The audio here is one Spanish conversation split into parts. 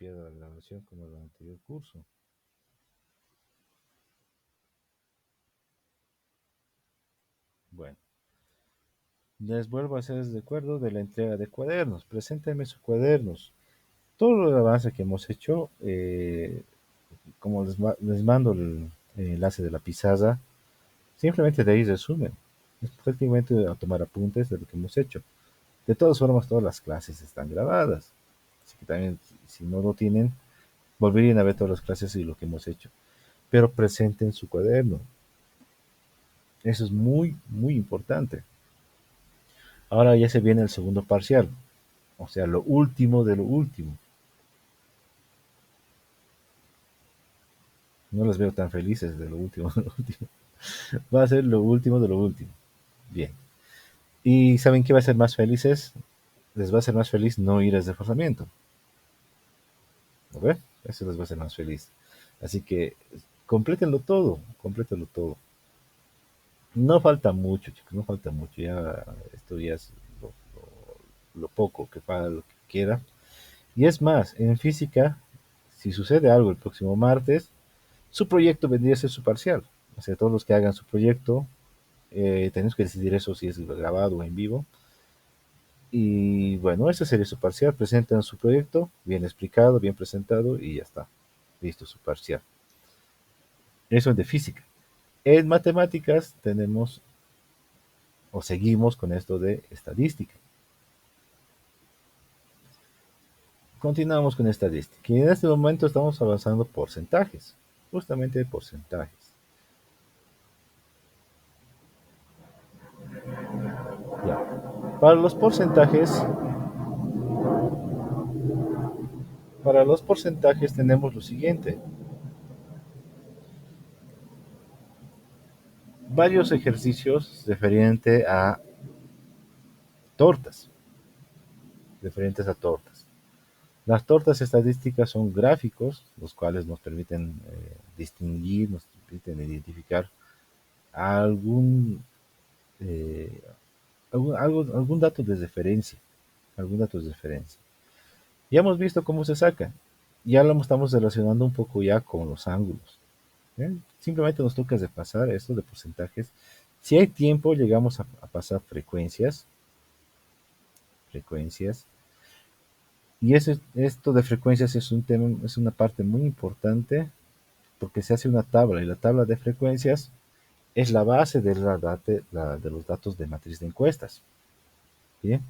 pierda la grabación como en el anterior curso. Bueno, les vuelvo a hacer recuerdo de la entrega de cuadernos. Preséntenme sus cuadernos. Todo el avance que hemos hecho, como les mando el enlace de la pizarra, simplemente de ahí resumen. Es prácticamente a tomar apuntes de lo que hemos hecho. De todas formas, todas las clases están grabadas. Así que también, si no lo tienen, volverían a ver todas las clases y lo que hemos hecho. Pero presenten su cuaderno. Eso es muy, muy importante. Ahora ya se viene el segundo parcial, o sea, lo último de lo último. No los veo tan felices de lo último de lo último. Va a ser lo último de lo último. Bien. ¿Y saben qué va a ser más felices? Les va a ser más feliz no ir a reforzamiento. ¿No ve? Eso les va a hacer más feliz. Así que complétenlo todo, complétenlo todo. No falta mucho, chicos, no falta mucho. Ya esto ya es lo poco que para lo que queda. Y es más, en física, si sucede algo el próximo martes, su proyecto vendría a ser su parcial. O sea, todos los que hagan su proyecto, tenemos que decidir eso si es grabado o en vivo. Y bueno, ese sería su parcial. Presentan su proyecto, bien explicado, bien presentado y ya está. Listo, su parcial. Eso es de física. En matemáticas tenemos o seguimos con esto de estadística. Continuamos con estadística. Y en este momento estamos avanzando porcentajes, justamente porcentajes. Ya. Para los porcentajes tenemos lo siguiente. Varios ejercicios referentes a tortas, referentes a tortas. Las tortas estadísticas son gráficos, los cuales nos permiten distinguir, nos permiten identificar algún, eh, algún dato de referencia, algún dato de referencia. Ya hemos visto cómo se saca, ya lo estamos relacionando un poco ya con los ángulos. ¿Eh? Simplemente nos toca repasar esto de porcentajes. Si hay tiempo, llegamos a pasar frecuencias. Y esto de frecuencias es un tema, es una parte muy importante porque se hace una tabla y la tabla de frecuencias es la base de, de los datos de matriz de encuestas. Bien,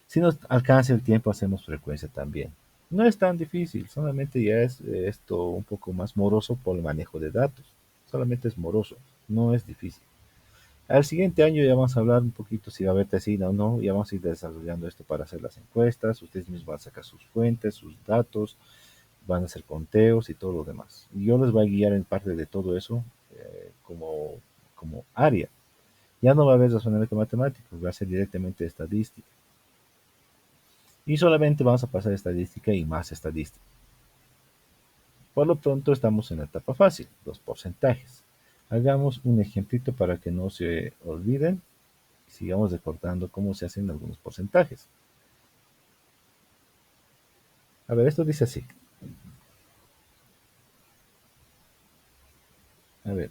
si nos alcanza el tiempo, hacemos frecuencia también. No es tan difícil, solamente ya es esto un poco más moroso por el manejo de datos. Solamente es moroso, no es difícil. Al siguiente año ya vamos a hablar un poquito si va a haber tesina o no, ya vamos a ir desarrollando esto para hacer las encuestas, ustedes mismos van a sacar sus fuentes, sus datos, van a hacer conteos y todo lo demás. Y yo les voy a guiar en parte de todo eso como área. Ya no va a haber razonamiento matemático, va a ser directamente estadística. Y solamente vamos a pasar estadística y más estadística. Por lo pronto estamos en la etapa fácil, los porcentajes. Hagamos un ejemplito para que no se olviden y sigamos recordando cómo se hacen algunos porcentajes. A ver, esto dice así. A ver,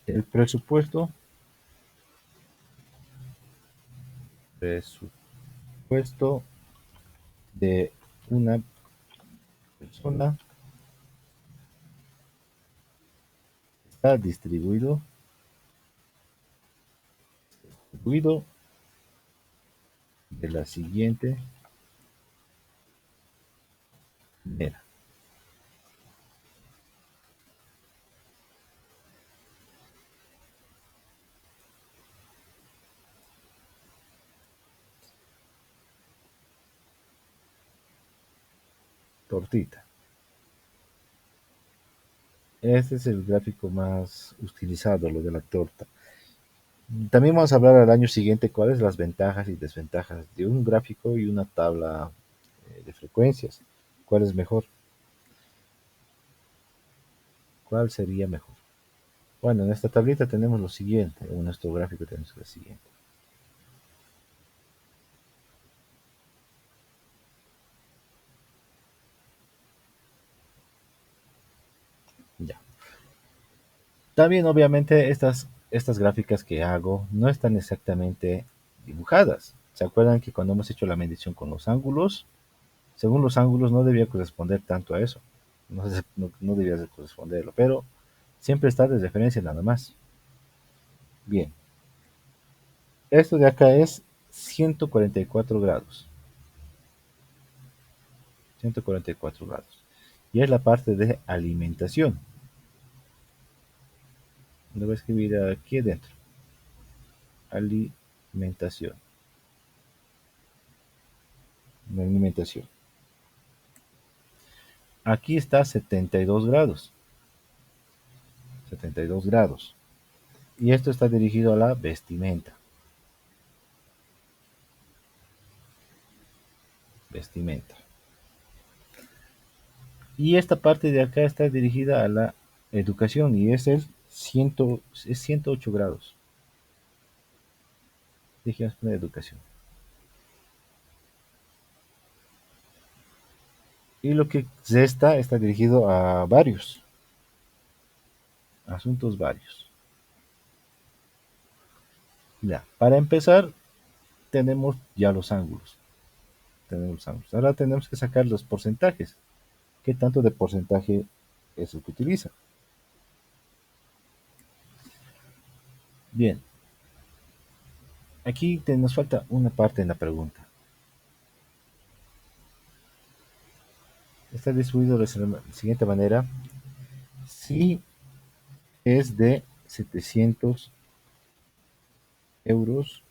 el presupuesto de una persona está distribuido de la siguiente manera. Tortita. Este es el gráfico más utilizado, lo de la torta. También vamos a hablar al año siguiente cuáles las ventajas y desventajas de un gráfico y una tabla de frecuencias. ¿Cuál es mejor? ¿Cuál sería mejor? Bueno, en esta tablita tenemos lo siguiente, en nuestro gráfico tenemos lo siguiente. Ya. También, obviamente, estas gráficas que hago no están exactamente dibujadas. ¿Se acuerdan que cuando hemos hecho la medición con los ángulos, según los ángulos no debía corresponder tanto a eso? No debía de corresponderlo, pero siempre está de referencia nada más. Bien, esto de acá es 144 grados. 144 grados. Y es la parte de alimentación. Lo voy a escribir aquí adentro. Alimentación. Alimentación. Aquí está 72 grados. 72 grados. Y esto está dirigido a la vestimenta. Vestimenta. Y esta parte de acá está dirigida a la educación y es 108 grados. Dijimos la educación. Y lo que resta está dirigido a varios, asuntos varios. Ya, para empezar, tenemos ya los ángulos. Tenemos los ángulos. Ahora tenemos que sacar los porcentajes. ¿Qué tanto de porcentaje es el que utiliza? Bien, aquí nos falta una parte en la pregunta. Está distribuido de la siguiente manera. Si es de 700 euros,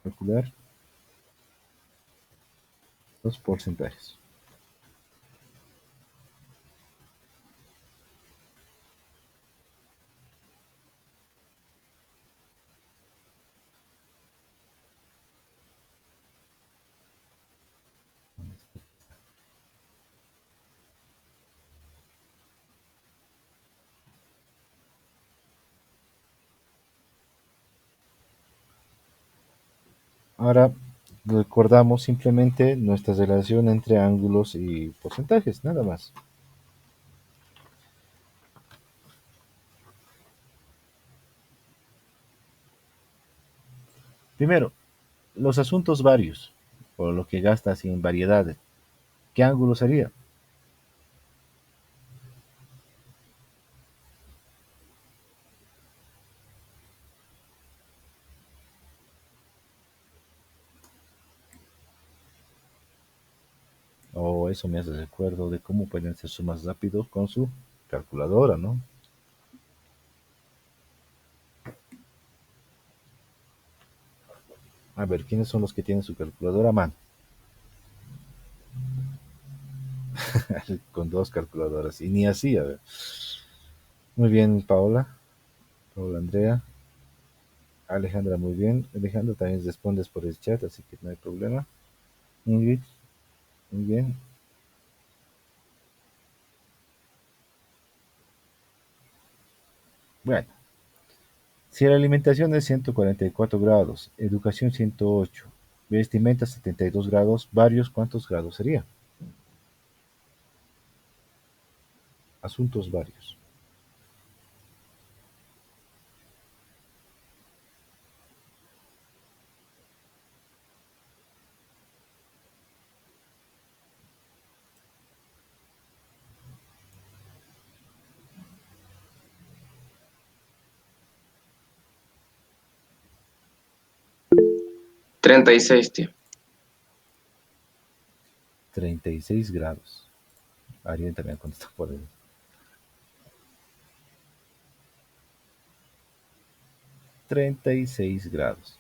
calcular los porcentajes. Ahora recordamos simplemente nuestra relación entre ángulos y porcentajes, nada más. Primero, los asuntos varios, por lo que gasta así en variedades. ¿Qué ángulo sería? O eso me hace recuerdo de cómo pueden ser sumas rápidos con su calculadora, ¿no? A ver, ¿quiénes son los que tienen su calculadora a mano? Con dos calculadoras. Y ni así, a ver. Muy bien, Paola. Paola Andrea. Alejandra, muy bien. Alejandra también respondes por el chat, así que no hay problema. Ingrid, muy bien. Bueno, si la alimentación es 144 grados, educación 108, vestimenta 72 grados, varios, ¿cuántos grados sería? Asuntos varios. Treinta y seis, tío. 36 grados. Ariel también contestó por él. 36 grados.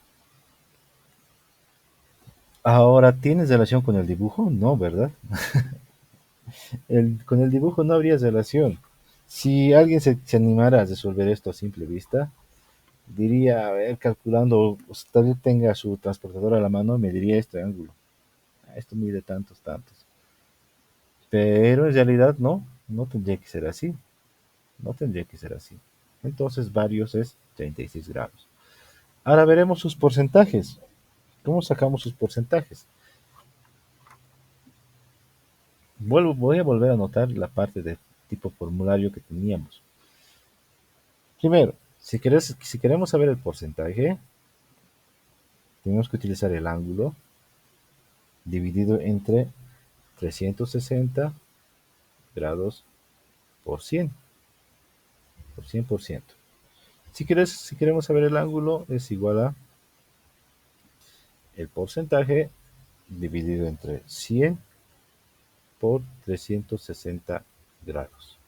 Ahora, ¿tienes relación con el dibujo? No, ¿verdad? Con el dibujo no habría relación. Si alguien se animara a resolver esto a simple vista, diría, a ver, calculando, pues, tal vez tenga su transportador a la mano, me diría este ángulo. Esto mide tantos, tantos. Pero en realidad no tendría que ser así. No tendría que ser así. Entonces, varios es 36 grados. Ahora veremos sus porcentajes. ¿Cómo sacamos sus porcentajes? Voy a volver a anotar la parte de tipo formulario que teníamos. Primero, si queremos saber el porcentaje, tenemos que utilizar el ángulo dividido entre 360 grados por 100, por 100%. Si queremos saber el ángulo, es igual a el porcentaje dividido entre 100 por 360 grados.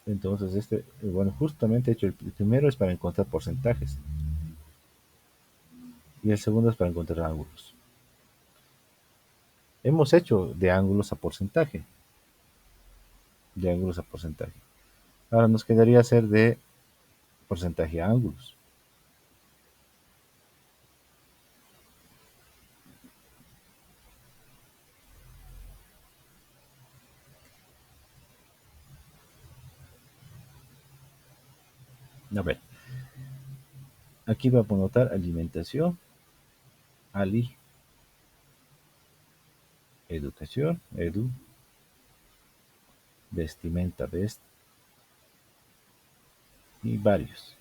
Entonces, bueno, justamente hecho, el primero es para encontrar porcentajes y el segundo es para encontrar ángulos. Hemos hecho de ángulos a porcentaje, de ángulos a porcentaje. Ahora nos quedaría hacer de porcentaje a ángulos. A ver, aquí vamos a anotar alimentación, ali, educación, edu, vestimenta, vest, y varios.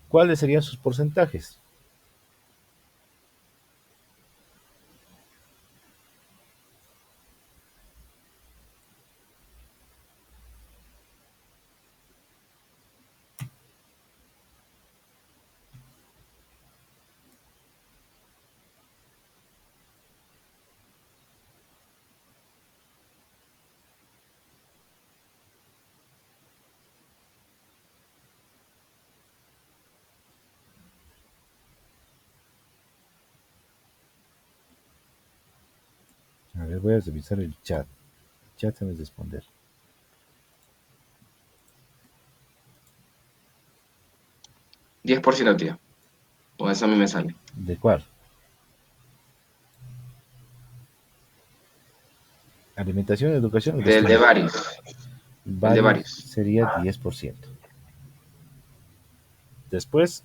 ¿Cuáles serían sus porcentajes? A ver, voy a revisar el chat. El chat se me responder. 10%, tío. O eso a mí me sale. ¿De cuál? Alimentación, educación y Del de vestimenta. varios. El de Varios varios. sería 10%. Después,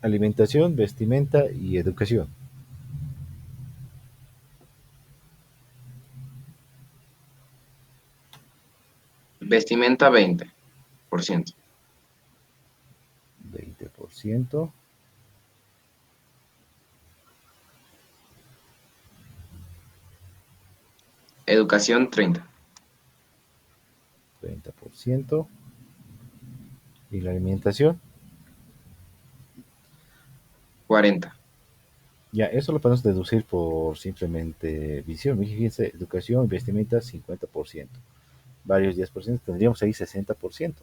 alimentación, vestimenta y educación. Vestimenta 20%. 20%. Educación 30%. 30%. Y la alimentación. 40%. Ya, eso lo podemos deducir por simplemente visión. Fíjense, educación, vestimenta, 50%. Varios 10%, tendríamos ahí 60%.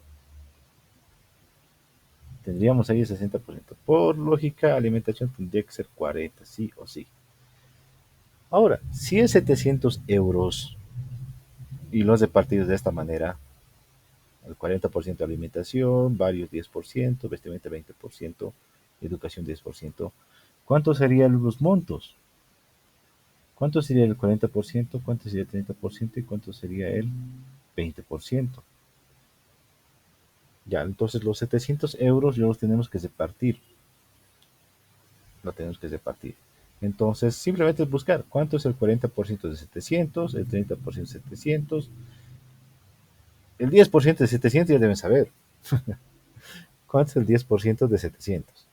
Tendríamos ahí 60%. Por lógica, alimentación tendría que ser 40, sí o sí. Ahora, si es 700 euros y lo has repartido de esta manera, el 40% alimentación, varios 10%, vestimenta 20%, educación 10%, ¿cuántos serían los montos? ¿Cuánto sería el 40%? ¿Cuánto sería el 30%? ¿Y cuánto sería el 20%? Ya, entonces los 700 euros los tenemos que repartir. Lo tenemos que repartir. Entonces, simplemente es buscar cuánto es el 40% de 700, el 30% de 700, el 10% de 700 ya deben saber. ¿Cuánto es el 10% de 700?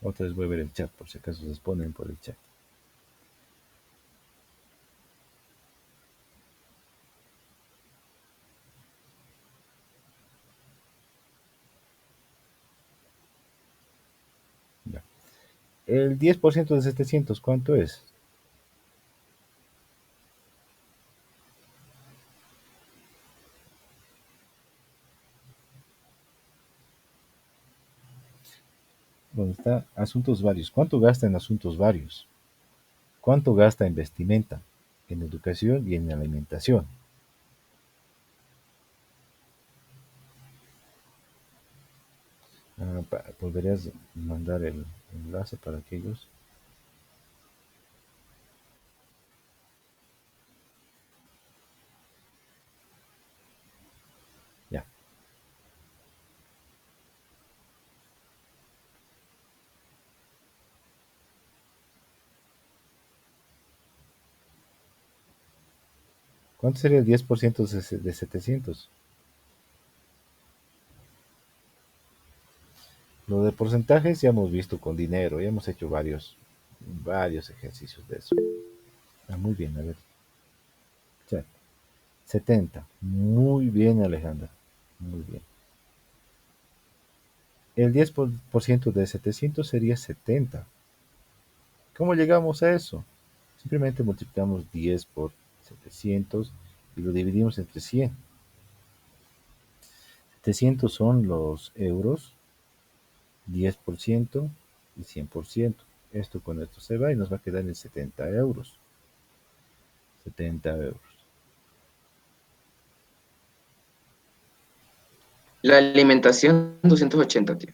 Otra vez voy a ver el chat, por si acaso responden por el chat. Ya. El 10% de 700, ¿cuánto es? ¿Dónde está? Asuntos varios. ¿Cuánto gasta en asuntos varios? ¿Cuánto gasta en vestimenta, en educación y en alimentación? ¿Podrías mandar el enlace para aquellos? Ya. ¿Cuánto sería el 10% de 700? Lo de porcentajes ya hemos visto con dinero, ya hemos hecho varios ejercicios de eso. Muy bien, a ver. Ya, 70. Muy bien, Alejandra. Muy bien. El 10% de 700 sería 70. ¿Cómo llegamos a eso? Simplemente multiplicamos 10 por 700 y lo dividimos entre 100. 700 son los euros, 10% y 100%. Esto con esto se va y nos va a quedar en 70 euros. 70 euros. La alimentación, 280, tío.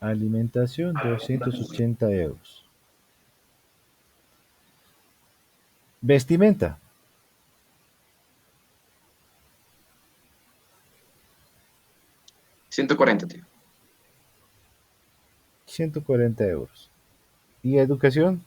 Alimentación, 280 euros. Vestimenta, 140, tío. 140 euros. Y educación,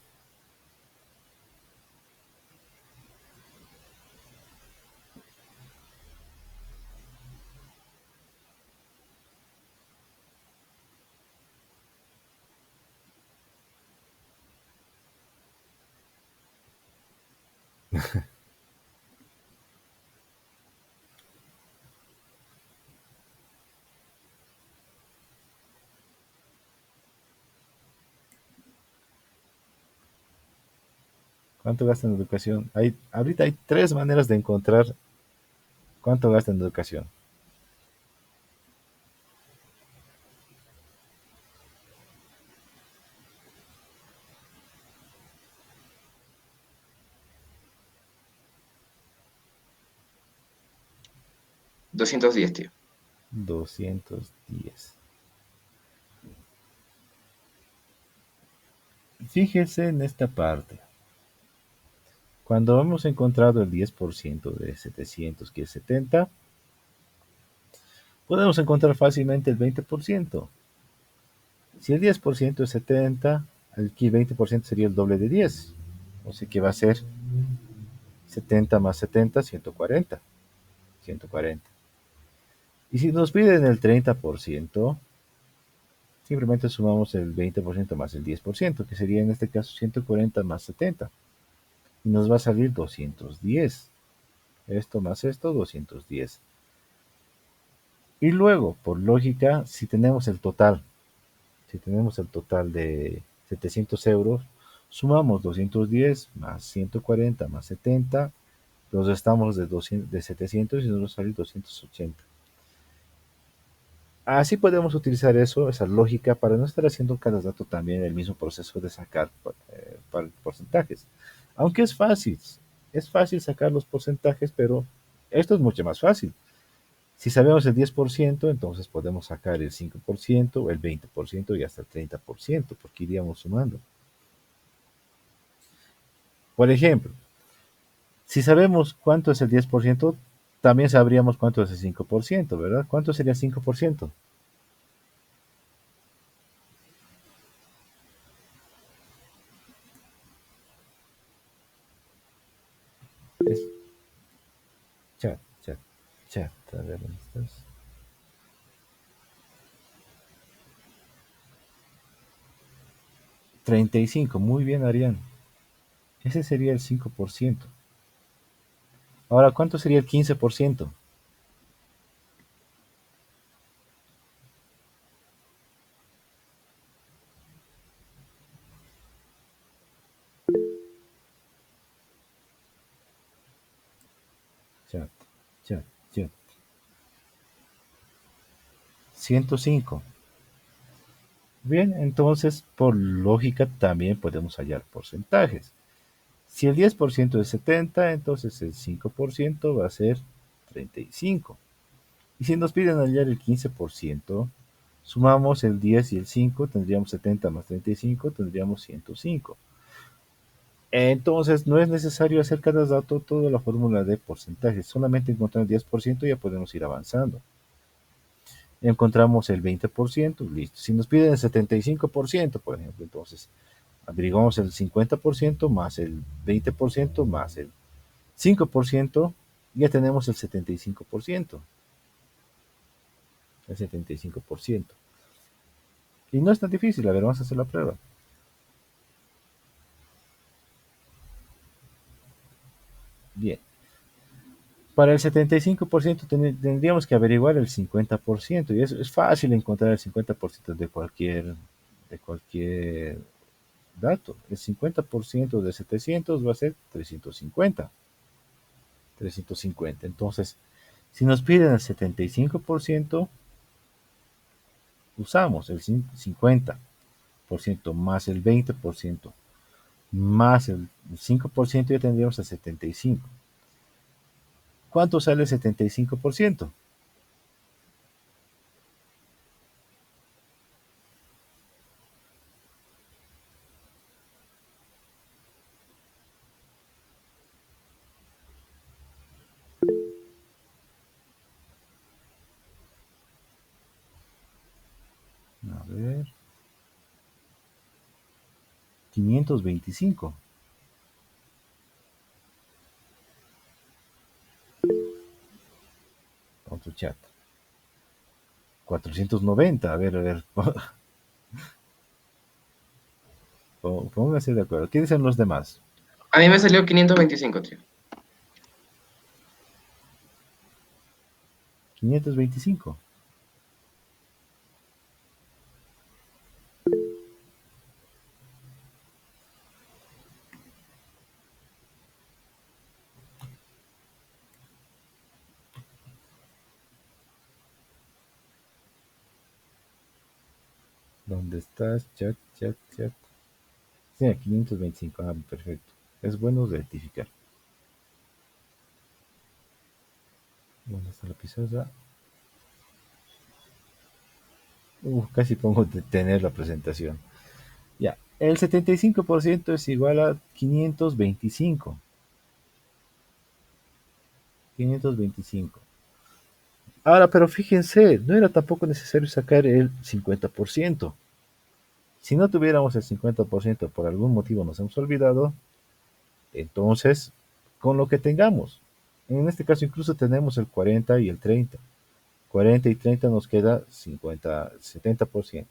¿cuánto gasta en educación? Ahorita hay tres maneras de encontrar cuánto gasta en educación. 210, tío. 210. Fíjese en esta parte. Cuando hemos encontrado el 10% de 700, que es 70, podemos encontrar fácilmente el 20%. Si el 10% es 70, aquí 20% sería el doble de 10. O sea que va a ser 70 más 70, 140. 140. Y si nos piden el 30%, simplemente sumamos el 20% más el 10%, que sería en este caso 140 más 70. Y nos va a salir 210. Esto más esto, 210. Y luego, por lógica, si tenemos el total de 700 euros, sumamos 210 más 140 más 70, los restamos de 700 y nos va a salir 280. Así podemos utilizar eso, esa lógica, para no estar haciendo cada dato también el mismo proceso de sacar porcentajes. Aunque es fácil sacar los porcentajes, pero esto es mucho más fácil. Si sabemos el 10%, entonces podemos sacar el 5%, el 20% y hasta el 30%, porque iríamos sumando. Por ejemplo, si sabemos cuánto es el 10%, también sabríamos cuánto es el 5%, ¿verdad? ¿Cuánto sería el 5%? Es chat, chat, chat. A ver, ¿dónde estás? 35, muy bien, Arián. Ese sería el 5%. Ahora, ¿cuánto sería el 15%? Chat, chat, chat. 105. Bien, entonces por lógica también podemos hallar porcentajes. Si el 10% es 70, entonces el 5% va a ser 35. Y si nos piden hallar el 15%, sumamos el 10 y el 5, tendríamos 70 más 35, tendríamos 105. Entonces no es necesario hacer cada dato toda la fórmula de porcentajes, solamente encontrar el 10% ya podemos ir avanzando. Encontramos el 20%, listo. Si nos piden el 75%, por ejemplo, entonces averiguamos el 50% más el 20% más el 5%, ya tenemos el 75%. El 75%. Y no es tan difícil, a ver, vamos a hacer la prueba. Bien, para el 75% tendríamos que averiguar el 50%, y es fácil encontrar el 50% de cualquier dato. El 50% de 700 va a ser 350. 350. Entonces, si nos piden el 75%, usamos el 50% más el 20% más el 5%, ya tendríamos el 75. ¿Cuánto sale el 75%? A ver, 525. Otro chat. 490. A ver. Pónganse de acuerdo. ¿Qué dicen los demás? A mí me salió 525, tío. 525. ¿Dónde estás? Chat, chat, chat. Sí, 525. Ah, perfecto. Es bueno rectificar. ¿Dónde está la pizarra? Casi pongo detener la presentación. Ya. El 75% es igual a 525. 525. Ahora, pero fíjense, no era tampoco necesario sacar el 50%. Si no tuviéramos el 50%, por algún motivo nos hemos olvidado, entonces, con lo que tengamos. En este caso incluso tenemos el 40 y el 30. 40 y 30 nos queda 50, 70%.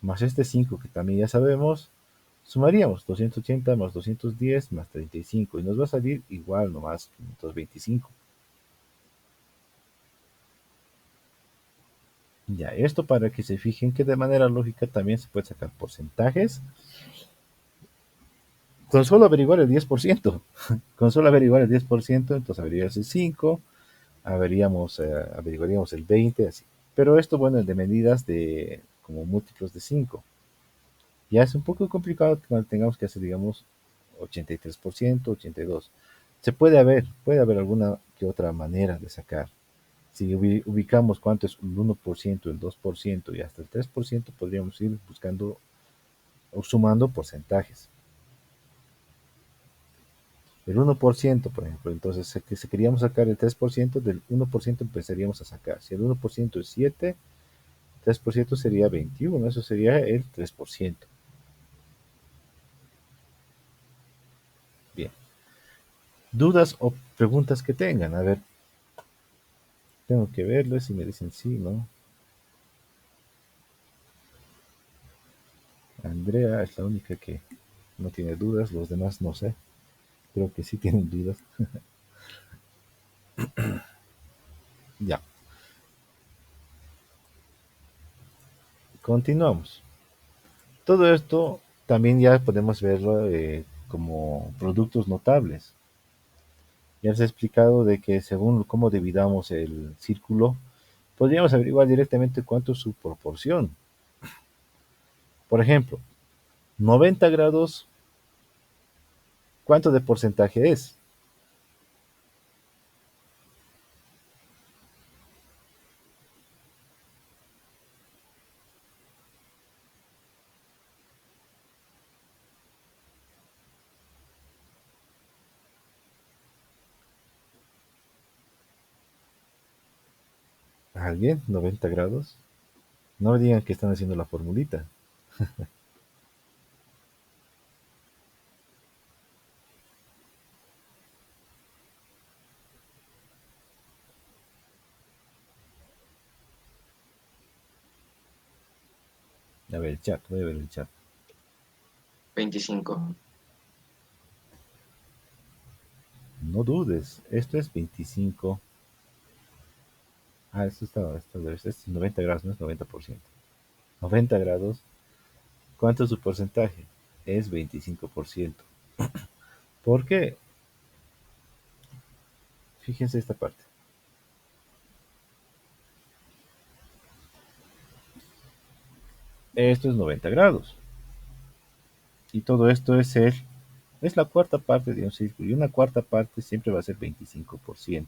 Más este 5 que también ya sabemos, sumaríamos 280 más 210 más 35 y nos va a salir igual nomás 525. Ya, esto para que se fijen que de manera lógica también se puede sacar porcentajes con solo averiguar el 10%. Con solo averiguar el 10%, entonces averiguaríamos el 5, averiguaríamos el 20, así. Pero esto, bueno, es de medidas de como múltiplos de 5. Ya es un poco complicado cuando tengamos que hacer, digamos, 83%, 82%. Puede haber alguna que otra manera de sacar. Si ubicamos cuánto es el 1%, el 2% y hasta el 3%, podríamos ir buscando o sumando porcentajes. El 1%, por ejemplo, entonces si queríamos sacar el 3%, del 1% empezaríamos a sacar. Si el 1% es 7, 3% sería 21, eso sería el 3%. Bien. Dudas o preguntas que tengan. A ver, tengo que verles si me dicen sí, ¿no? Andrea es la única que no tiene dudas, los demás no sé. Creo que sí tienen dudas. Ya, continuamos. Todo esto también ya podemos verlo como productos notables. Ya les he explicado de que según cómo dividamos el círculo, podríamos averiguar directamente cuánto es su proporción. Por ejemplo, 90 grados, ¿cuánto de porcentaje es? ¿Alguien? ¿90 grados? No me digan que están haciendo la formulita. A ver el chat, voy a ver el chat. 25. No dudes, esto es 25. Ah, esto es 90 grados, no es 90%. 90 grados, ¿cuánto es su porcentaje? Es 25%. ¿Por qué? Fíjense esta parte. Esto es 90 grados. Y todo esto es la cuarta parte de un círculo. Y una cuarta parte siempre va a ser 25%.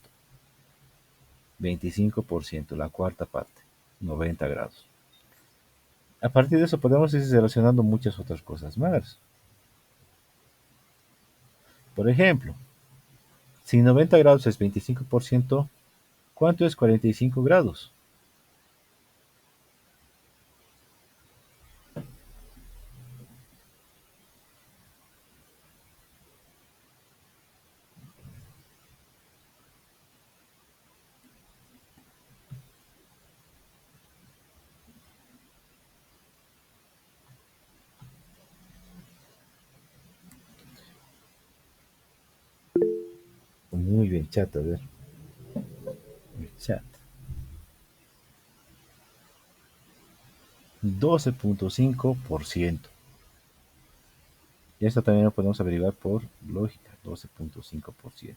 25%, la cuarta parte. 90 grados. A partir de eso podemos ir relacionando muchas otras cosas más. Por ejemplo, si 90 grados es 25%, ¿cuánto es 45 grados? Muy bien, chat, a ver. El chat. 12.5%. Y esto también lo podemos averiguar por lógica, 12.5%.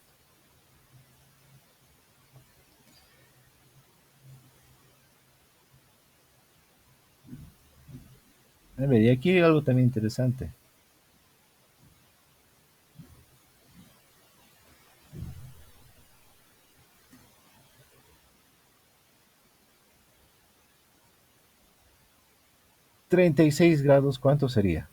A ver, y aquí hay algo también interesante. 36 grados, ¿cuánto sería?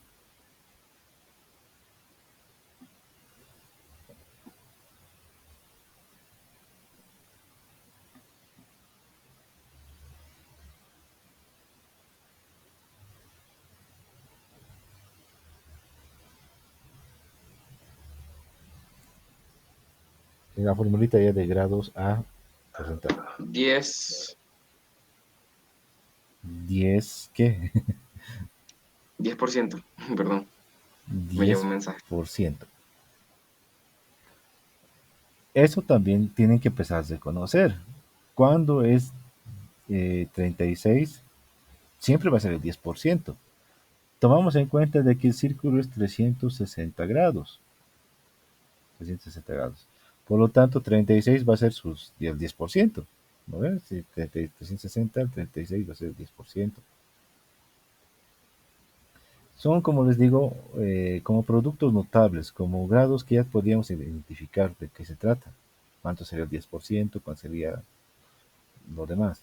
En la formulita ya de grados a porcentaje. 10. 10, ¿qué? 10%. Perdón, me llegó diez un mensaje. por ciento. Eso también tienen que empezar a conocer. Cuando es 36, siempre va a ser el 10%. Tomamos en cuenta de que el círculo es 360 grados. 360 grados. Por lo tanto, 36 va a ser el 10%. ¿No ves? Si 360, el 36 va a ser el 10%. Son, como les digo, como productos notables, como grados que ya podríamos identificar de qué se trata. ¿Cuánto sería el 10%? ¿Cuánto sería lo demás?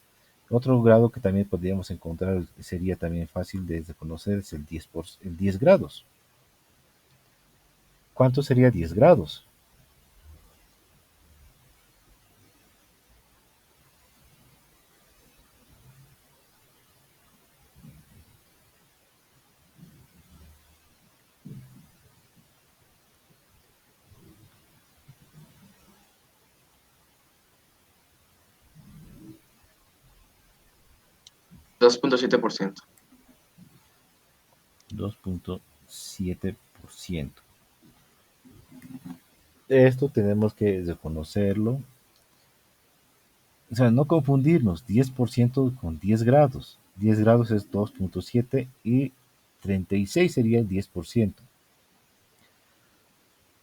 Otro grado que también podríamos encontrar sería también fácil de conocer es el 10 grados. ¿Cuánto sería 10 grados? 2.7%. 2.7%. Esto tenemos que reconocerlo. O sea, no confundirnos 10% con 10 grados. 10 grados es 2.7 y 36 sería el 10%.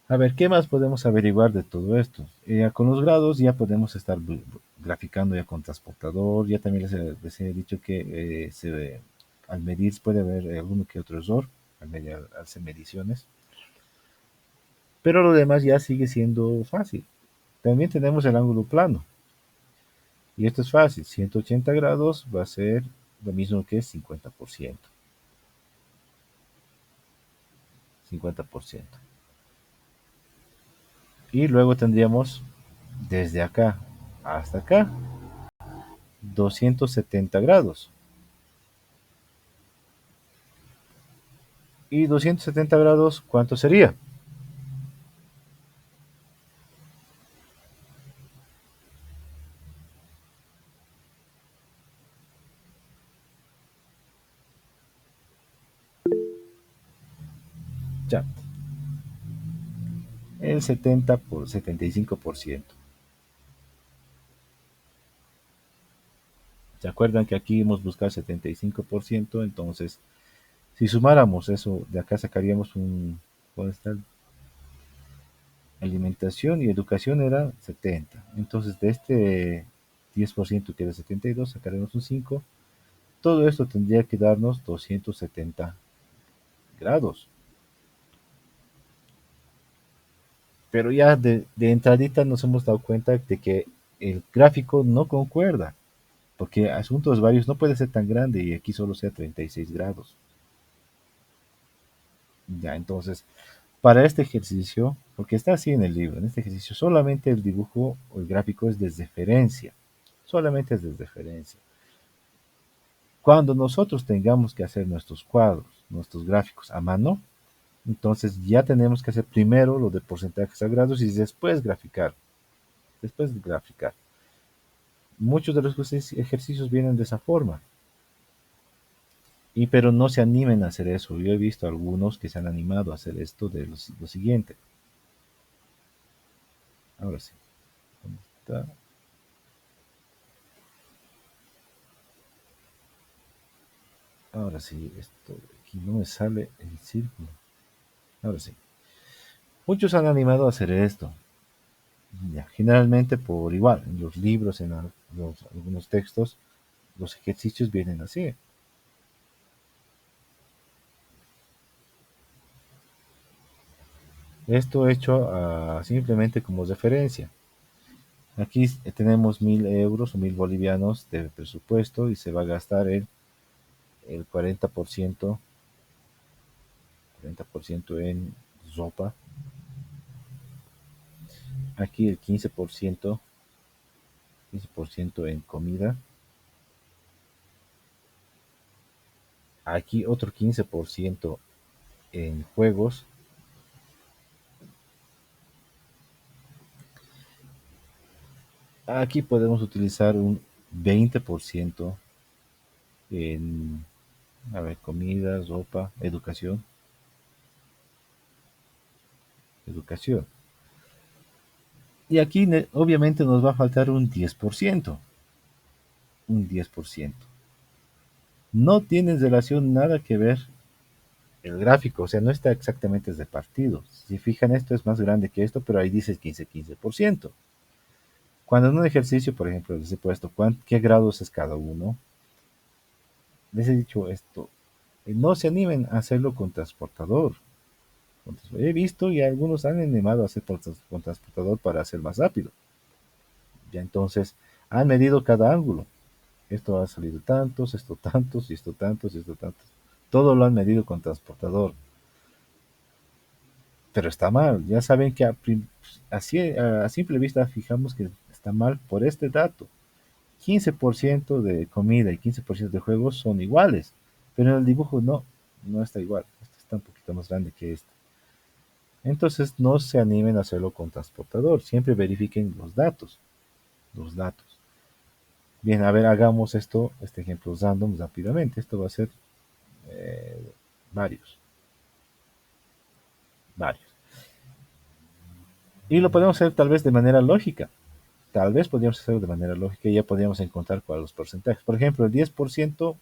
A ver, ¿qué más podemos averiguar de todo esto? Con los grados ya podemos estar graficando ya con transportador. Ya también les he dicho que al medir puede haber alguno que otro error al hacer mediciones, pero lo demás ya sigue siendo fácil. También tenemos el ángulo plano, y esto es fácil, 180 grados va a ser lo mismo que 50%. 50%. Y luego tendríamos desde acá hasta acá 270 grados. ¿Y 270 grados cuánto sería? Ya, el 70 por 75%. ¿Se acuerdan que aquí hemos buscado 75%? Entonces, si sumáramos eso, de acá sacaríamos un... ¿Dónde está? Alimentación y educación era 70. Entonces, de este 10% que era 72, sacaremos un 5. Todo esto tendría que darnos 270 grados. Pero ya de entradita nos hemos dado cuenta de que el gráfico no concuerda, porque asuntos varios no puede ser tan grande y aquí solo sea 36 grados. Ya, entonces, para este ejercicio, porque está así en el libro, en este ejercicio solamente el dibujo o el gráfico es de referencia, solamente es de referencia. Cuando nosotros tengamos que hacer nuestros cuadros, nuestros gráficos a mano, entonces ya tenemos que hacer primero lo de porcentajes a grados y después graficar. Después de graficar. Muchos de los ejercicios vienen de esa forma. Y pero no se animen a hacer eso. Yo he visto algunos que se han animado a hacer esto de lo siguiente. Ahora sí. ¿Dónde está? Ahora sí, esto aquí no me sale el círculo. Ahora sí. Muchos han animado a hacer esto. Ya, generalmente por igual, en los libros, en algunos textos, los ejercicios vienen así. Esto hecho simplemente como referencia. Aquí tenemos 1.000 euros o 1.000 bolivianos de presupuesto y se va a gastar el 40% en ropa. Aquí el 15% en comida. Aquí otro 15% en juegos. Aquí podemos utilizar un 20% en, a ver, comida, ropa, educación. Educación. Y aquí obviamente nos va a faltar un 10%. Un 10%. No tiene relación nada que ver el gráfico, o sea, no está exactamente repartido. Si fijan, esto es más grande que esto, pero ahí dice 15-15%. Cuando en un ejercicio, por ejemplo, les he puesto qué grados es cada uno, les he dicho esto, no se animen a hacerlo con transportador. He visto y algunos han animado a hacer con transportador para hacer más rápido. Ya entonces han medido cada ángulo. Esto ha salido tantos, esto tantos, y esto tantos, y esto tantos. Todo lo han medido con transportador. Pero está mal. Ya saben que a simple vista fijamos que está mal por este dato. 15% de comida y 15% de juegos son iguales, pero en el dibujo no está igual. Este está un poquito más grande que este. Entonces no se animen a hacerlo con transportador. Siempre verifiquen los datos. Los datos. Bien, a ver, hagamos este ejemplo random rápidamente. Esto va a ser eh, varios. Varios. Y lo podemos hacer tal vez de manera lógica. Tal vez podríamos hacerlo de manera lógica y ya podríamos encontrar cuáles los porcentajes. Por ejemplo, el 10%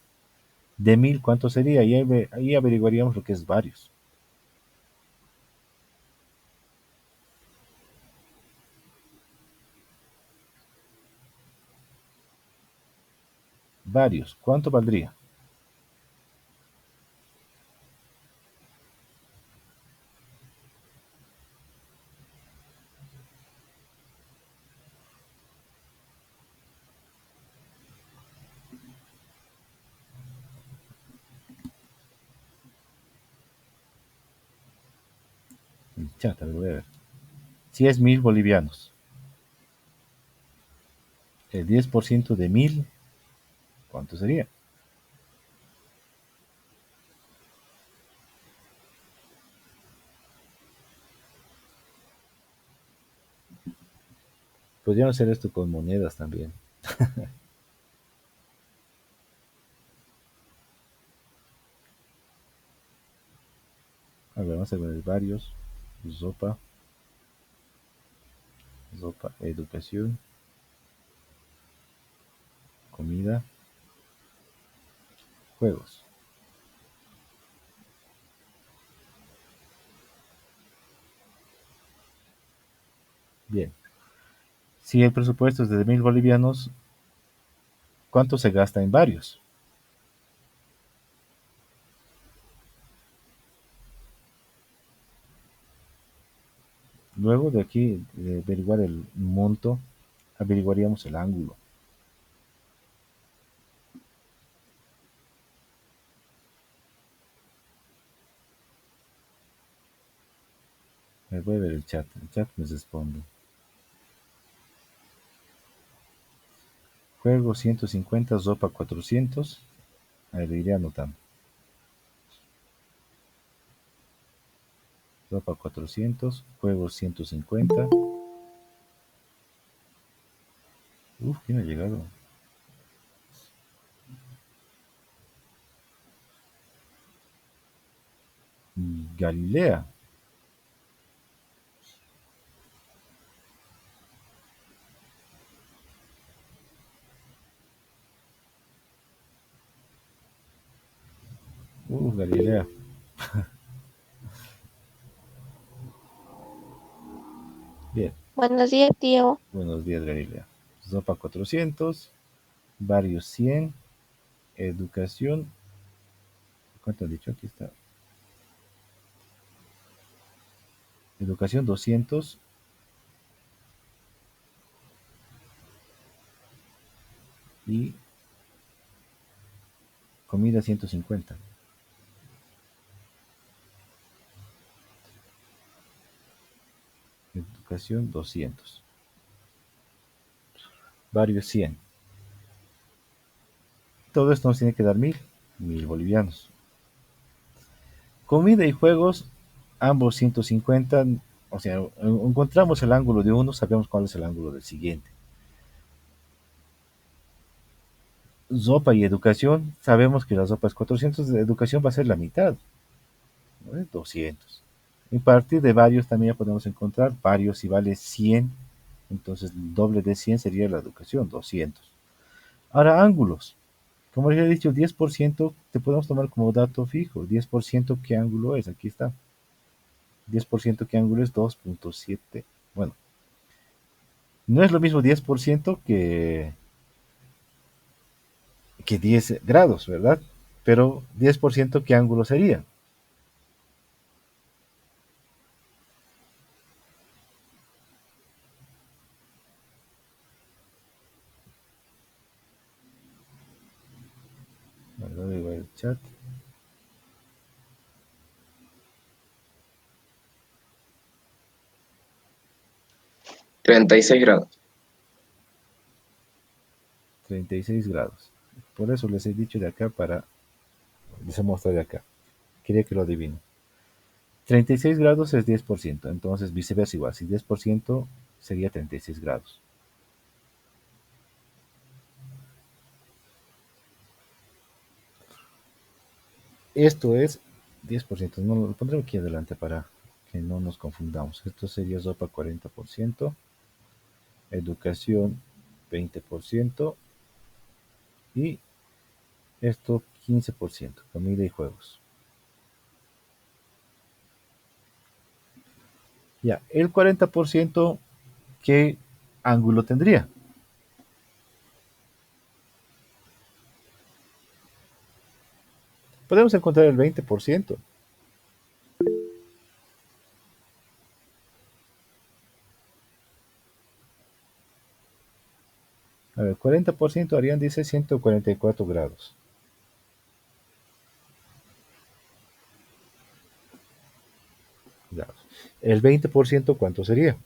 de 1.000, ¿cuánto sería? Y ahí averiguaríamos lo que es varios. Varios, ¿cuánto valdría? Chata, lo voy a ver. Si es 1000 bolivianos, el 10% de 1000, ¿cuánto sería? Podríamos hacer esto con monedas también. A ver, vamos a ver varios. Zopa, Zopa, educación, comida, juegos. Bien. Si el presupuesto es de 1000 bolivianos, ¿cuánto se gasta en varios? Luego de aquí, de averiguar el monto, averiguaríamos el ángulo. Me voy a ver el chat me responde. Juego 150, Zopa 400. Ahí lo iré anotando. Zopa 400, juego 150. Uf, ¿quién ha llegado? Galilea. Galilea. Bien. Buenos días, tío. Buenos días, Galilea. Zopa 400, varios 100, educación. ¿Cuánto han dicho? Aquí está. Educación 200 y comida 150. Educación 200. Varios 100. Todo esto nos tiene que dar 1000 bolivianos. Comida y juegos, ambos 150. O sea, encontramos el ángulo de uno, sabemos cuál es el ángulo del siguiente. Sopa y educación, sabemos que la sopa es 400, de educación va a ser la mitad, ¿no? 200. Y a partir de varios también podemos encontrar varios si vale 100, entonces el doble de 100 sería la educación, 200. Ahora, ángulos. Como les he dicho, 10% te podemos tomar como dato fijo. 10% ¿qué ángulo es? Aquí está. 10% ¿qué ángulo es? 2.7. Bueno, no es lo mismo 10% que 10 grados, ¿verdad? Pero 10% ¿qué ángulo sería? Bueno, igual el chat. 36 grados. 36 grados. Por eso les he dicho de acá para... Les he mostrado de acá. Quería que lo adivinen. 36 grados es 10%. Entonces viceversa igual. Si 10% sería 36 grados. Esto es 10%. No, lo pondré aquí adelante para que no nos confundamos. Esto sería sopa 40%. Educación 20%. Y esto 15%. Comida y juegos. Ya, el 40%, ¿qué ángulo tendría? Podemos encontrar el 20%. A ver, 40% harían, dice, 144 grados. grados. El 20%, ¿cuánto sería?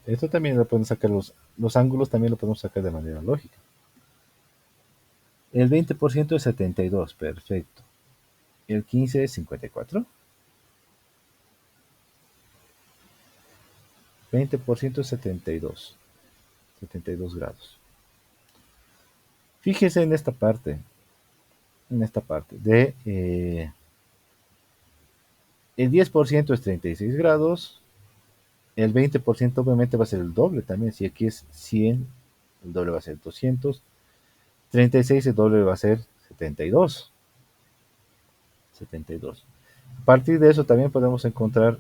Esto también lo podemos sacar, los ángulos también lo podemos sacar de manera lógica. El 20% es 72, perfecto. El 15 es 54. 20% es 72 grados. Fíjese en esta parte de el 10% es 36 grados, el 20% obviamente va a ser el doble también, si aquí es 100, el doble va a ser 200, 36 el doble va a ser 72. 72. A partir de eso también podemos encontrar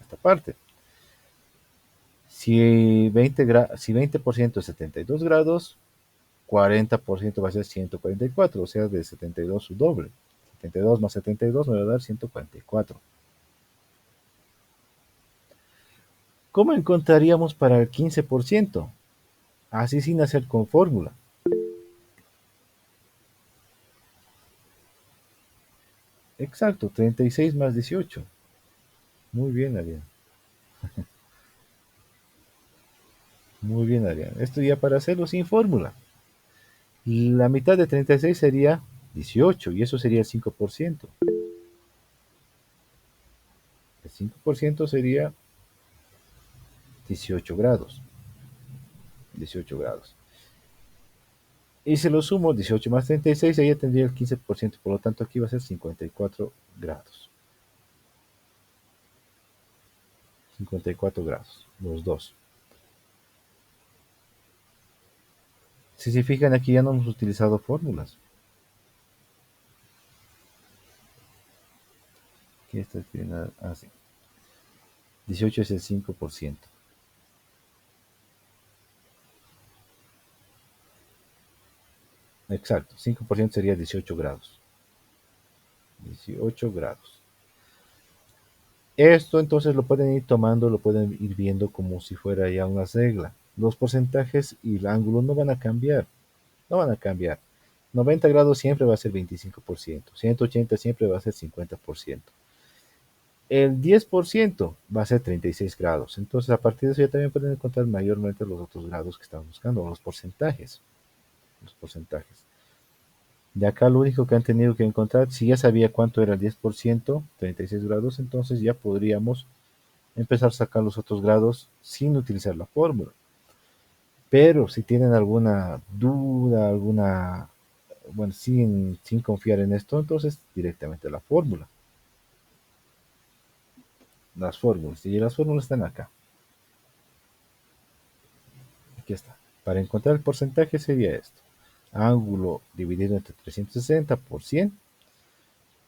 esta parte. Si 20% es 72 grados, 40% va a ser 144, o sea, de 72 su doble. 72 más 72 me va a dar 144. ¿Cómo encontraríamos para el 15%? Así sin hacer con fórmula. Exacto, 36 más 18. Muy bien, Arián. Muy bien, Arián. Esto ya para hacerlo sin fórmula. La mitad de 36 sería 18 y eso sería el 5%. El 5% sería 18 grados. 18 grados. Y se lo sumo 18 más 36, ella tendría el 15%, por lo tanto aquí va a ser 54 grados. 54 grados, los dos. Si se fijan aquí ya no hemos utilizado fórmulas. Aquí está escribiendo así. 18 es el 5%. Exacto, 5% sería 18 grados. 18 grados. Esto entonces lo pueden ir tomando, lo pueden ir viendo como si fuera ya una regla. Los porcentajes y el ángulo no van a cambiar. No van a cambiar. 90 grados siempre va a ser 25%. 180 siempre va a ser 50%. El 10% va a ser 36 grados. Entonces, a partir de eso ya también pueden encontrar mayormente los otros grados que están buscando, los porcentajes. Los porcentajes. De acá lo único que han tenido que encontrar, si ya sabía cuánto era el 10%, 36 grados, entonces ya podríamos empezar a sacar los otros grados sin utilizar la fórmula. Pero si tienen alguna duda, bueno, sin confiar en esto, entonces directamente la fórmula. Las fórmulas, y las fórmulas están acá. Aquí está. Para encontrar el porcentaje sería esto. Ángulo dividido entre 360 por 100.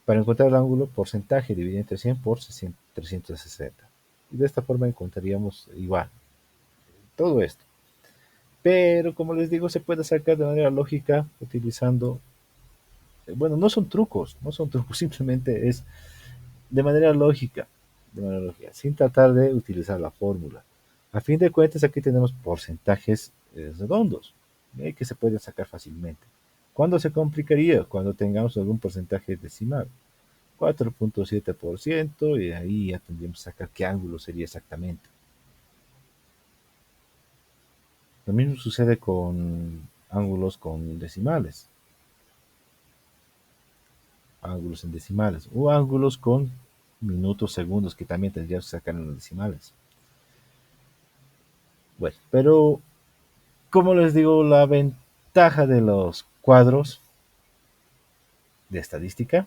Para encontrar el ángulo, porcentaje dividido entre 100 por 360. Y de esta forma encontraríamos igual todo esto. Pero como les digo, se puede sacar de manera lógica utilizando, bueno, no son trucos, simplemente es de manera lógica, sin tratar de utilizar la fórmula. A fin de cuentas, aquí tenemos porcentajes redondos que se pueden sacar fácilmente. ¿Cuándo se complicaría? Cuando tengamos algún porcentaje decimal. 4.7% y ahí ya tendríamos que sacar qué ángulo sería exactamente. Lo mismo sucede con ángulos con decimales. Ángulos en decimales. O ángulos con minutos, segundos, que también tendríamos que sacar en los decimales. Bueno, pero como les digo, la ventaja de los cuadros de estadística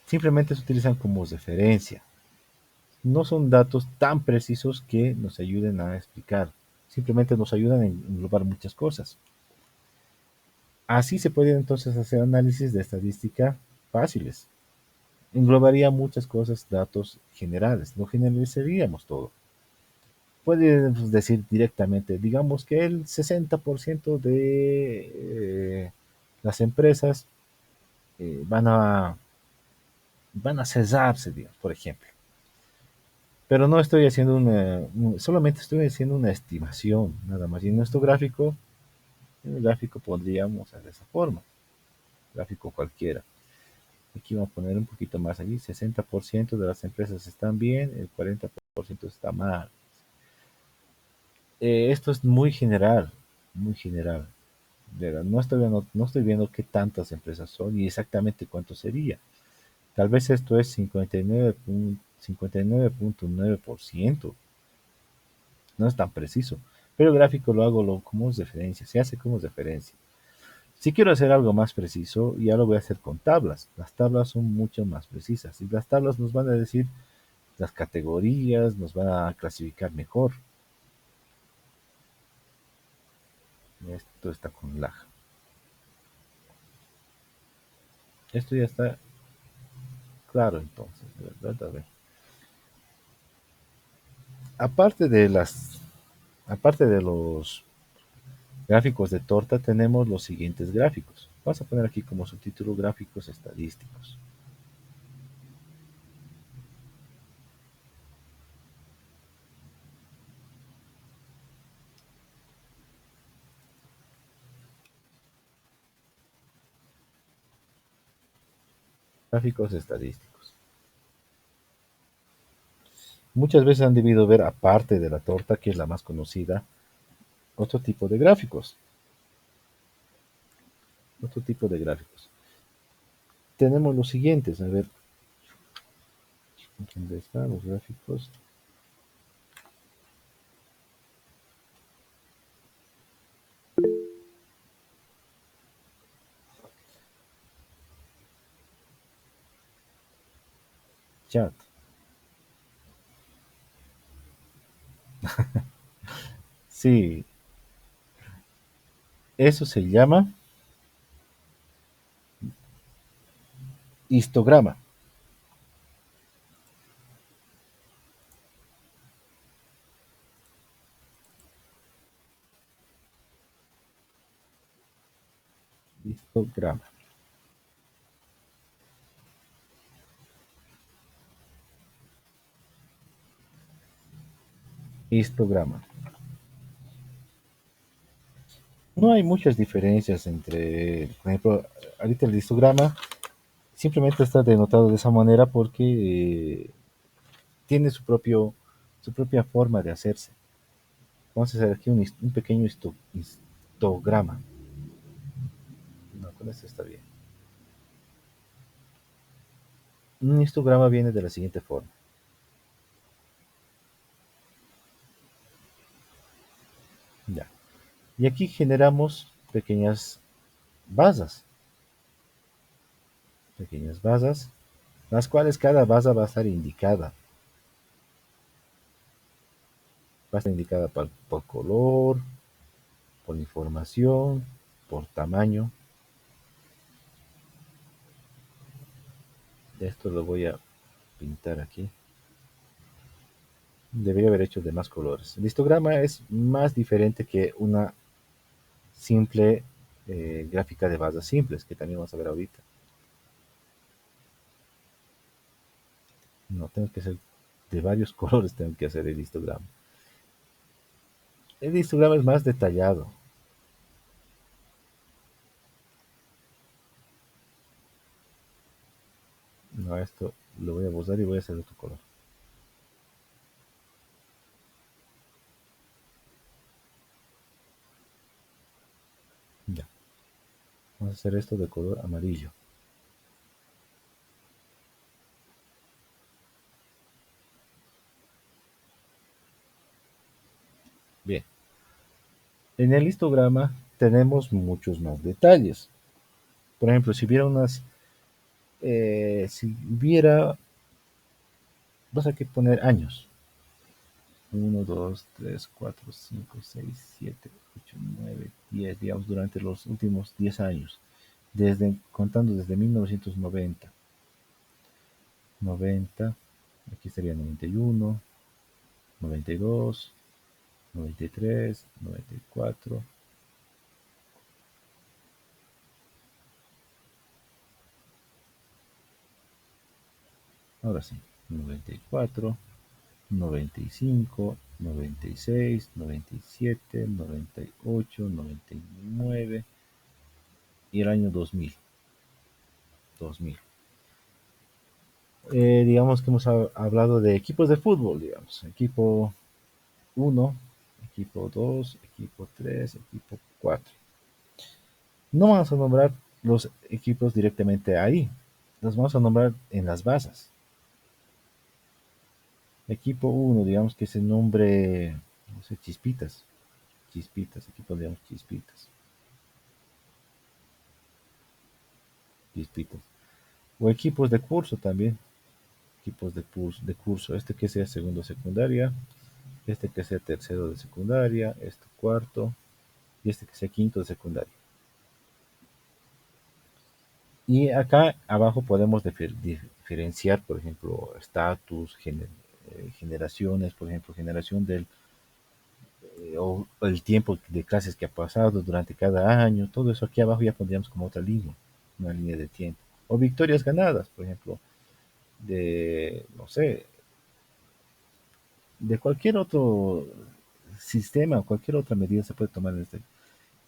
simplemente se utilizan como referencia. No son datos tan precisos que nos ayuden a explicar. Simplemente nos ayudan a englobar muchas cosas. Así se pueden entonces hacer análisis de estadística fáciles. Englobaría muchas cosas, datos generales. No generalizaríamos todo. puedes decir directamente, digamos que el 60% de las empresas eh, van a, van a cesarse, digamos, por ejemplo. Pero no estoy haciendo solamente estoy haciendo una estimación, nada más. Y en el gráfico pondríamos de esa forma, gráfico cualquiera. Aquí vamos a poner un poquito más allí, 60% de las empresas están bien, el 40% está mal. Esto es muy general, muy general. ¿Verdad? No estoy viendo qué tantas empresas son y exactamente cuánto sería. Tal vez esto es 59.9%. No es tan preciso. Pero el gráfico lo hago como referencia, se hace como referencia. Si quiero hacer algo más preciso, ya lo voy a hacer con tablas. Las tablas son mucho más precisas y las tablas nos van a decir las categorías, nos van a clasificar mejor. Esto está con lag. Esto ya está claro entonces, ¿verdad? A ver. Aparte de aparte de los gráficos de torta, tenemos los siguientes gráficos. Vamos a poner aquí como subtítulo gráficos estadísticos. Gráficos estadísticos. Muchas veces han debido ver, aparte de la torta, que es la más conocida, otro tipo de gráficos. Otro tipo de gráficos. Tenemos los siguientes. A ver, ¿dónde están los gráficos? Chat. Sí, eso se llama histograma. Histograma. Histograma. No hay muchas diferencias entre, por ejemplo, ahorita el histograma simplemente está denotado de esa manera porque tiene su propia forma de hacerse. Vamos a hacer aquí un pequeño histograma. No, con esto está bien. Un histograma viene de la siguiente forma. Ya. Y aquí generamos basas, pequeñas basas, las cuales cada base va a estar indicada. Va a estar indicada por color, por información, por tamaño. Esto lo voy a pintar aquí. Debería haber hecho de más colores. El histograma es más diferente que una simple gráfica de basas simples, que también vamos a ver ahorita. No, tengo que hacer de varios colores, tengo que hacer el histograma. El histograma es más detallado. No, esto lo voy a borrar y voy a hacer otro color. Ya. Vamos a hacer esto de color amarillo. Bien. En el histograma tenemos muchos más detalles. Por ejemplo, si hubiera, vas a que poner años. Uno, 2, 3, 4, 5, 6, 7, 8, 9, 10, digamos, durante los últimos 10 años, contando desde 1990. 90, aquí sería 91, 92. 93, 94. Ahora sí, 94, 95, 96, 97, 98, 99 y el año 2000. 2000. Digamos que hemos hablado de equipos de fútbol, digamos. Equipo uno, equipo 2, equipo 3, equipo 4. No vamos a nombrar los equipos directamente ahí. Los vamos a nombrar en las bases. Equipo uno, digamos que se nombre, no sé, Chispitas. Chispitas, equipo, digamos, Chispitas. Chispitas. O equipos de curso también. Equipos de curso. Este que sea segundo de secundaria. Este que sea tercero de secundaria. Este cuarto. Y este que sea quinto de secundaria. Y acá abajo podemos diferenciar, por ejemplo, estatus, generaciones, por ejemplo, generación o el tiempo de clases que ha pasado durante cada año, todo eso aquí abajo ya pondríamos como otra línea, una línea de tiempo. O victorias ganadas, por ejemplo, no sé, de cualquier otro sistema, cualquier otra medida se puede tomar en este.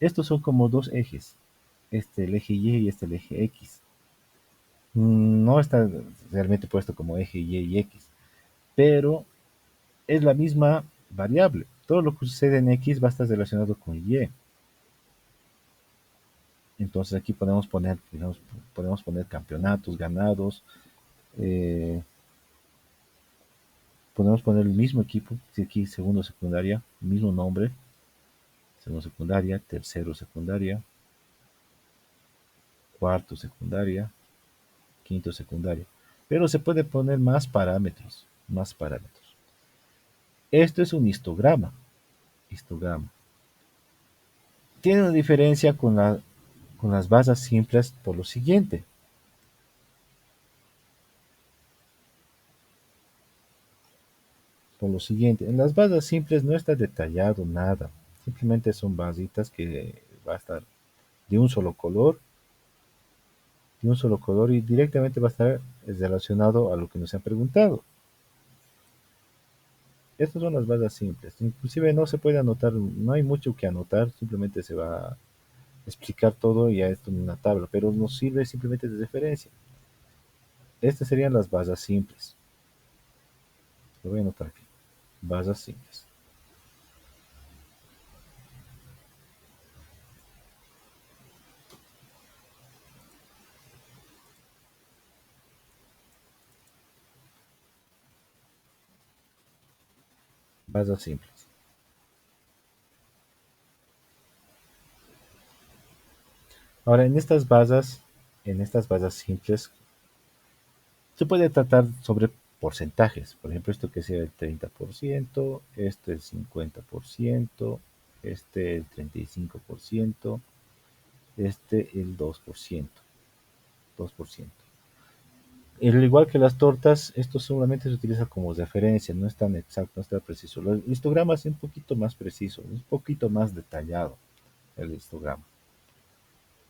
Estos son como dos ejes, el eje Y y el eje X. No está realmente puesto como eje Y y X, pero es la misma variable. Todo lo que sucede en X va a estar relacionado con Y. Entonces aquí podemos poner, digamos, podemos poner campeonatos ganados, eh, podemos poner el mismo equipo, si aquí segundo secundaria, mismo nombre, segundo secundaria, tercero secundaria, cuarto secundaria, quinto secundaria. Pero se puede poner más parámetros, más parámetros. Esto es un histograma. Histograma. Tiene una diferencia con las bases simples por lo siguiente. Por lo siguiente, en las bases simples no está detallado nada. Simplemente son basitas que va a estar de un solo color, de un solo color y directamente va a estar relacionado a lo que nos han preguntado. Estas son las bases simples. Inclusive no se puede anotar, no hay mucho que anotar, simplemente se va a explicar todo y a esto en una tabla, pero nos sirve simplemente de referencia. Estas serían las bases simples. Lo voy a anotar aquí. Bases simples. Bases simples. Ahora, en estas bases simples, se puede tratar sobre porcentajes. Por ejemplo, esto que sea el 30%, este el 50%, este el 35%, este el 2%. 2%. Al igual que las tortas, esto solamente se utiliza como referencia, no es tan exacto, no es tan preciso. El histograma es un poquito más preciso, un poquito más detallado el histograma.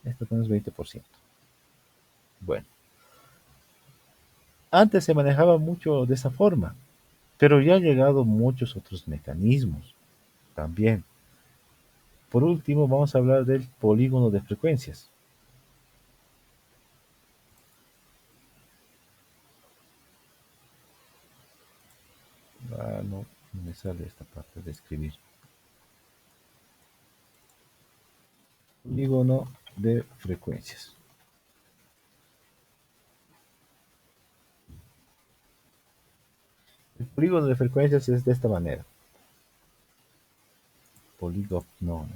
Esto es 20%. Bueno, antes se manejaba mucho de esa forma, pero ya han llegado muchos otros mecanismos también. Por último, vamos a hablar del polígono de frecuencias. No, no me sale esta parte de escribir. Polígono de frecuencias. El polígono de frecuencias es de esta manera. Polígono, no.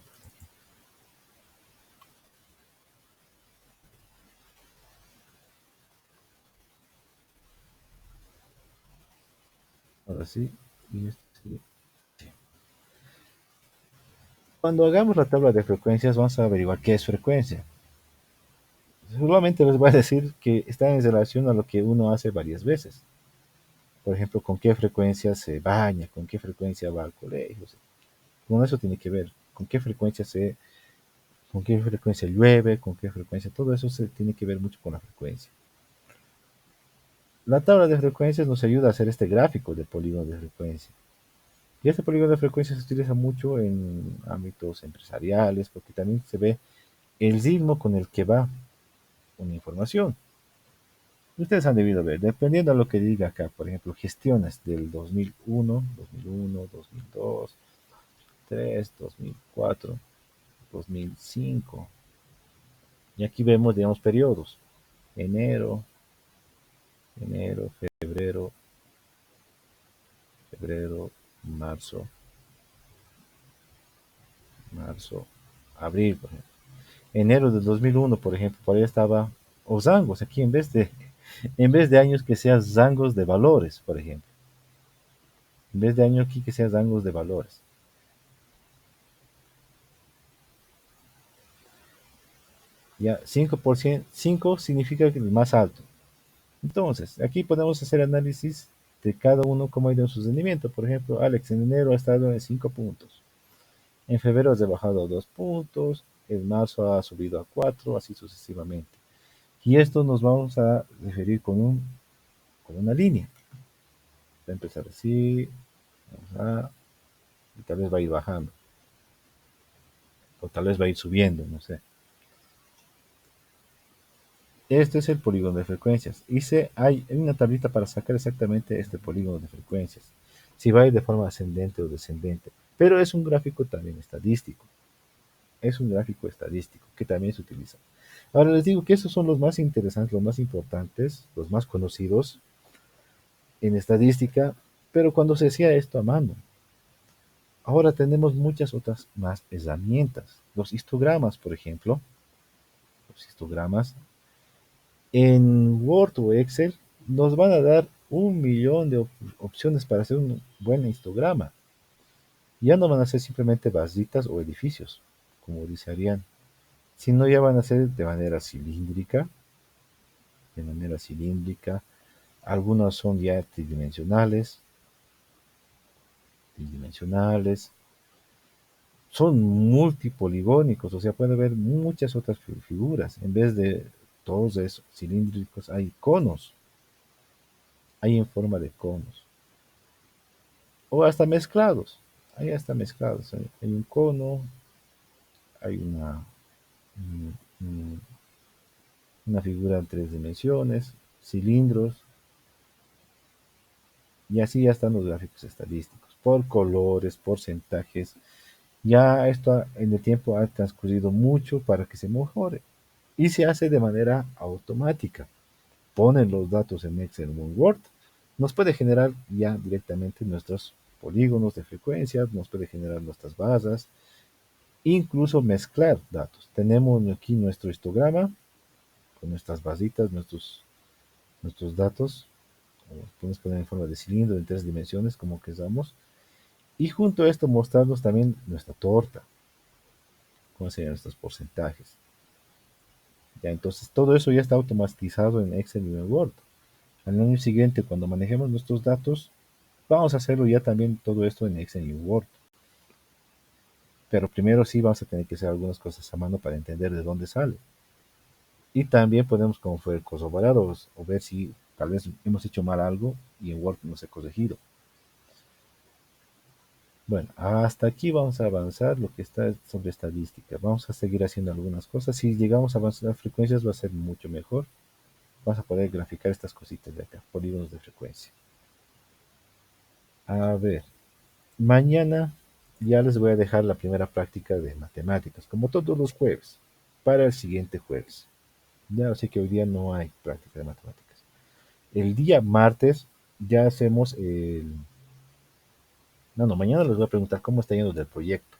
Ahora sí. Y este sí. Cuando hagamos la tabla de frecuencias, vamos a averiguar qué es frecuencia. Solamente les voy a decir que está en relación a lo que uno hace varias veces. Por ejemplo, con qué frecuencia se baña, con qué frecuencia va al colegio. Con eso tiene que ver, con qué frecuencia llueve, con qué frecuencia, todo eso se tiene que ver mucho con la frecuencia. La tabla de frecuencias nos ayuda a hacer este gráfico de polígono de frecuencia. Y este polígono de frecuencia se utiliza mucho en ámbitos empresariales porque también se ve el ritmo con el que va una información. Ustedes han debido ver, dependiendo de lo que diga acá, por ejemplo, gestiones del 2001, 2001, 2002, 2003, 2004, 2005. Y aquí vemos, digamos, periodos. Enero, enero, febrero, febrero, marzo, marzo, abril, por ejemplo. Enero del 2001, por ejemplo, por ahí estaba, o rangos, aquí en vez de años que sean rangos de valores, por ejemplo. En vez de año aquí que sean rangos de valores. Ya, 5%, 5 significa que el más alto. Entonces, aquí podemos hacer análisis de cada uno, cómo ha ido en su rendimiento. Por ejemplo, Alex en enero ha estado en 5 puntos. En febrero ha bajado a 2 puntos. En marzo ha subido a 4, así sucesivamente. Y esto nos vamos a referir con una línea. Va a empezar así, y tal vez va a ir bajando. O tal vez va a ir subiendo, no sé. Este es el polígono de frecuencias. Hay una tablita para sacar exactamente este polígono de frecuencias. Si va a ir de forma ascendente o descendente. Pero es un gráfico también estadístico. Es un gráfico estadístico que también se utiliza. Ahora les digo que esos son los más interesantes, los más importantes, los más conocidos en estadística, pero cuando se hacía esto a mano. Ahora tenemos muchas otras más herramientas. Los histogramas, por ejemplo. Los histogramas en Word o Excel nos van a dar un millón de opciones para hacer un buen histograma. Ya no van a ser simplemente barritas o edificios, como dice Ariane, sino ya van a ser de manera cilíndrica. Algunos son ya tridimensionales, son multipoligónicos, o sea, puede haber muchas otras figuras. En vez de todos esos cilíndricos, hay conos, hay en forma de conos. O hasta mezclados. Hay hasta mezclados. Hay un cono, hay un- una figura en tres dimensiones, cilindros, y así ya están los gráficos estadísticos, por colores, porcentajes. Ya esto en el tiempo ha transcurrido mucho para que se mejore y se hace de manera automática. Ponen los datos en Excel o en Word, nos puede generar ya directamente nuestros polígonos de frecuencias, nos puede generar nuestras barras, incluso mezclar datos. Tenemos aquí nuestro histograma con nuestras basitas, nuestros datos. Podemos poner en forma de cilindro en tres dimensiones, como queramos. Y junto a esto mostrarnos también nuestra torta, cómo serían nuestros porcentajes. Ya, entonces todo eso ya está automatizado en Excel y en Word. Al año siguiente, cuando manejemos nuestros datos, vamos a hacerlo ya también todo esto en Excel y en Word. Pero primero sí vamos a tener que hacer algunas cosas a mano para entender de dónde sale. Y también podemos como fue corroborar o ver si tal vez hemos hecho mal algo y en Word no se ha corregido. Bueno, hasta aquí vamos a avanzar lo que está sobre estadística. Vamos a seguir haciendo algunas cosas. Si llegamos a avanzar en frecuencias va a ser mucho mejor. Vas a poder graficar estas cositas de acá, polígonos de frecuencia. A ver, mañana ya les voy a dejar la primera práctica de matemáticas, como todos los jueves, para el siguiente jueves. Ya sé que hoy día no hay práctica de matemáticas. El día martes ya hacemos el... No, no, mañana les voy a preguntar cómo está yendo del proyecto.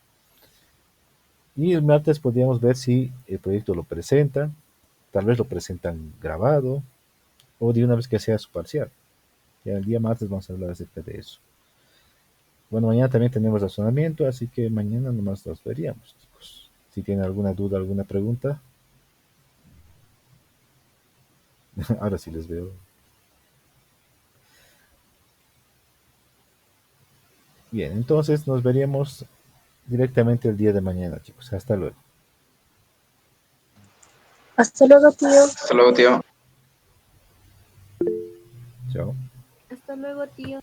Y el martes podríamos ver si el proyecto lo presentan, tal vez lo presentan grabado o de una vez que sea su parcial. Ya el día martes vamos a hablar acerca de eso. Bueno, mañana también tenemos razonamiento, así que mañana nomás nos veríamos, chicos. Si tienen alguna duda, alguna pregunta, ahora sí les veo. Bien, entonces nos veríamos directamente el día de mañana, chicos. Hasta luego. Hasta luego, tío. Hasta luego, tío. Chao. Hasta luego, tío.